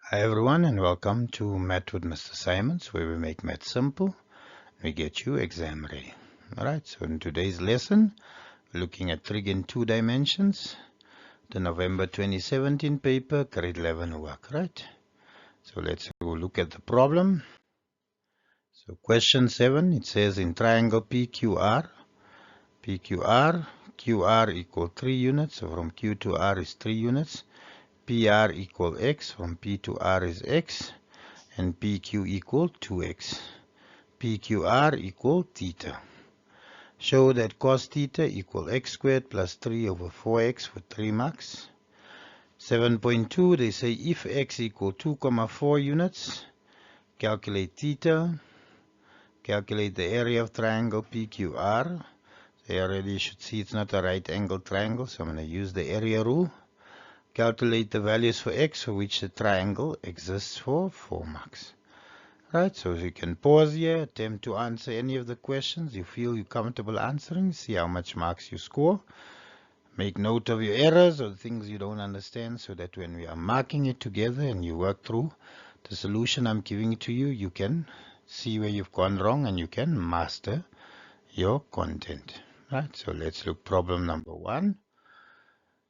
Hi everyone and welcome to Math with Mr. Simons, where we make math simple. We get you exam ready. Alright, so in today's lesson, we're looking at trig in 2 dimensions, the November 2017 paper, grade 11 work, right? So let's go look at the problem. So question 7, it says in triangle PQR, QR equal 3 units, so from Q to R is 3 units, PR equal X, from P to R is X, and PQ equal 2x. PQR equal theta. Show that cos theta equal x squared plus 3 over 4x for 3 marks. 7.2, they say if x equal 2,4 units, calculate theta, calculate the area of triangle PQR. So you already should see it's not a right angle triangle, so I'm going to use the area rule. Calculate the values for x for which the triangle exists for 4 marks. Right, so you can pause here, attempt to answer any of the questions you feel you're comfortable answering, see how much marks you score. Make note of your errors or things you don't understand so that when we are marking it together and you work through the solution I'm giving to you, you can see where you've gone wrong and you can master your content. Right, so let's look problem number 1.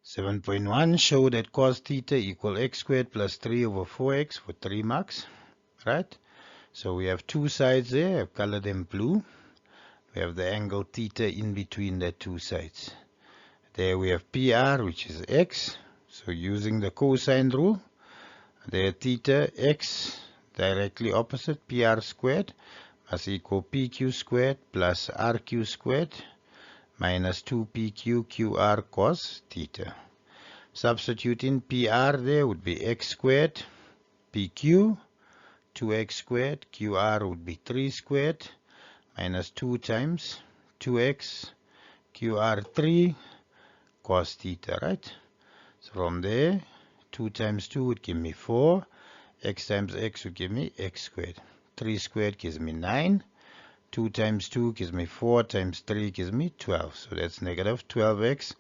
7.1, show that cos theta equal x squared plus 3 over 4x for 3 marks. Right? So we have two sides there. I've colored them blue. We have the angle theta in between the two sides. There we have PR, which is x. So using the cosine rule, there theta x directly opposite PR squared must equal PQ squared plus RQ squared minus 2PQ QR cos theta. Substituting PR there would be x squared PQ 2x squared, QR would be 3 squared, minus 2 times 2x, QR3, cos theta, right? So from there, 2 times 2 would give me 4, x times x would give me x squared. 3 squared gives me 9, 2 times 2 gives me 4 times 3 gives me 12. So that's negative 12x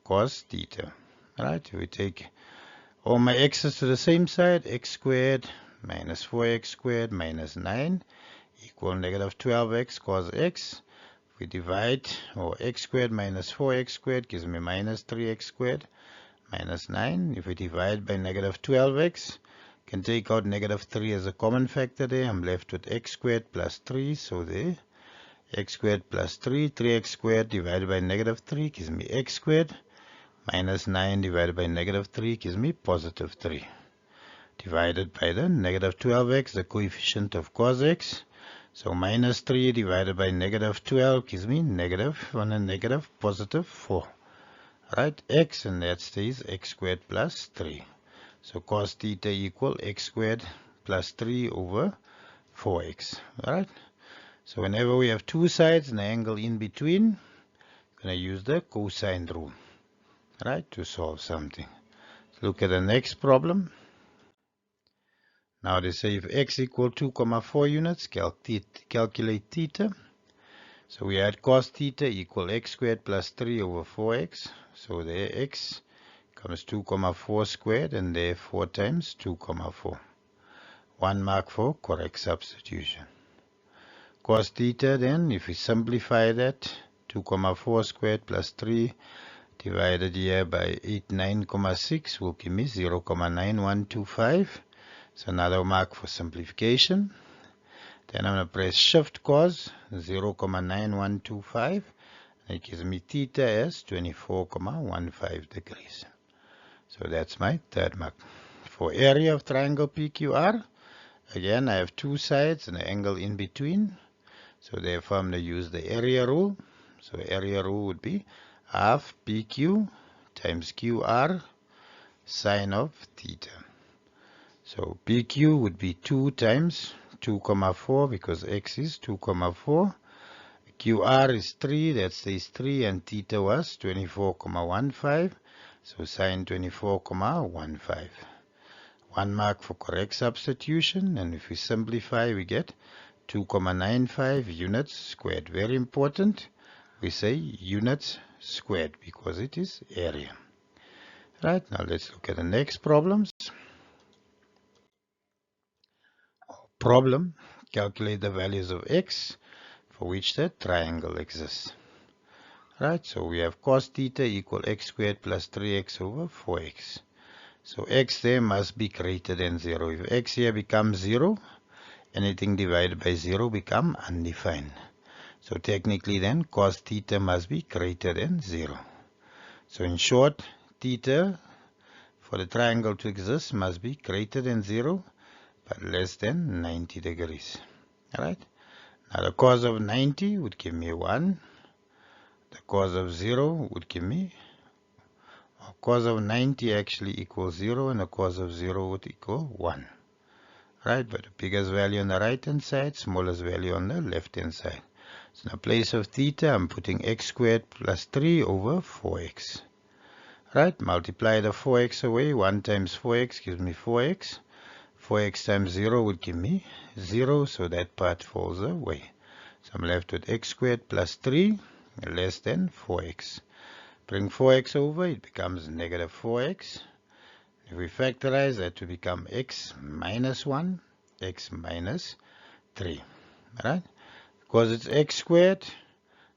cos theta. Right? We take all my x's to the same side, x squared minus 4x squared minus 9 equal negative 12x cos x. If we divide, or x squared minus 4x squared gives me minus 3x squared minus 9. If we divide by negative 12x, can take out negative 3 as a common factor there. I'm left with x squared plus 3, so there, x squared plus 3, 3x squared divided by negative 3 gives me x squared. Minus 9 divided by negative 3 gives me positive 3. Divided by the negative 12x, the coefficient of cos x. So minus 3 divided by negative 12 gives me negative, on a negative, positive 4. Right, x, and that stays x squared plus 3. So cos theta equal x squared plus 3 over 4x. Right, so whenever we have two sides and an angle in between, we're going to use the cosine rule. Right, to solve something. Let's look at the next problem. Now they say if x equal 2,4 units, calculate theta. So we had cos theta equal x squared plus 3 over 4x. So there x comes 2,4 squared, and there 4 times 2,4. 1 mark for correct substitution. Cos theta then, if we simplify that, 2,4 squared plus 3 divided here by 89,6 will give me 0,9125. So another mark for simplification. Then I'm going to press shift cos 0,9125. It gives me theta as 24,15 degrees. So that's my third mark. For area of triangle PQR, again I have two sides and an angle in between. So therefore I'm going to use the area rule. So area rule would be half PQ times QR sine of theta. So PQ would be 2 times 2,4 because x is 2,4. QR is 3, that stays 3, and theta was 24,15. So sine 24,15. 1 mark for correct substitution, and if we simplify, we get 2,95 units squared. Very important. We say units squared because it is area. Right, now let's look at the next problems. problem, calculate the values of x for which the triangle exists. Right, so we have cos theta equal x squared plus 3x over 4x. So x there must be greater than 0. If x here becomes 0, anything divided by 0 become undefined. So technically then cos theta must be greater than 0. So in short, theta for the triangle to exist must be greater than 0 but less than 90 degrees. Alright, now the cos of 90 would give me 1. The cos of 0 would give me, cos of 90 actually equals 0 and the cos of 0 would equal 1. Right, but the biggest value on the right hand side, smallest value on the left hand side. So in the place of theta, I'm putting x squared plus 3 over 4x. Right, multiply the 4x away. 1 times 4x gives me 4x. 4x times 0 would give me 0, so that part falls away. So I'm left with x squared plus 3 less than 4x. Bring 4x over, it becomes negative 4x. If we factorize, that will become x minus 1, x minus 3. Alright? Because it's x squared,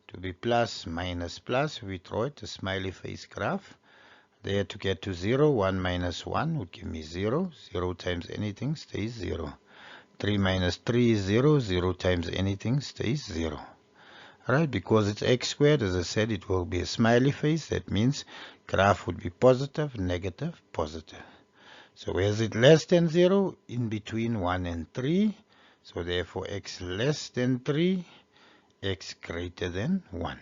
to be plus minus plus, we throw it, a smiley face graph. There to get to 0, 1 minus 1 would give me 0. 0 times anything stays 0. 3 minus 3 is 0. 0 times anything stays 0. Alright, because it's x squared, as I said, it will be a smiley face. That means graph would be positive, negative, positive. So where is it less than 0? In between 1 and 3. So therefore x less than 3, x greater than 1.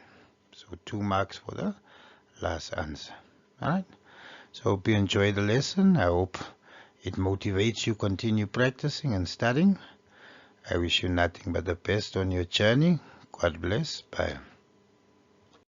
So 2 marks for the last answer. Alright, so hope you enjoy the lesson. I hope it motivates you to continue practicing and studying. I wish you nothing but the best on your journey. God bless. Bye.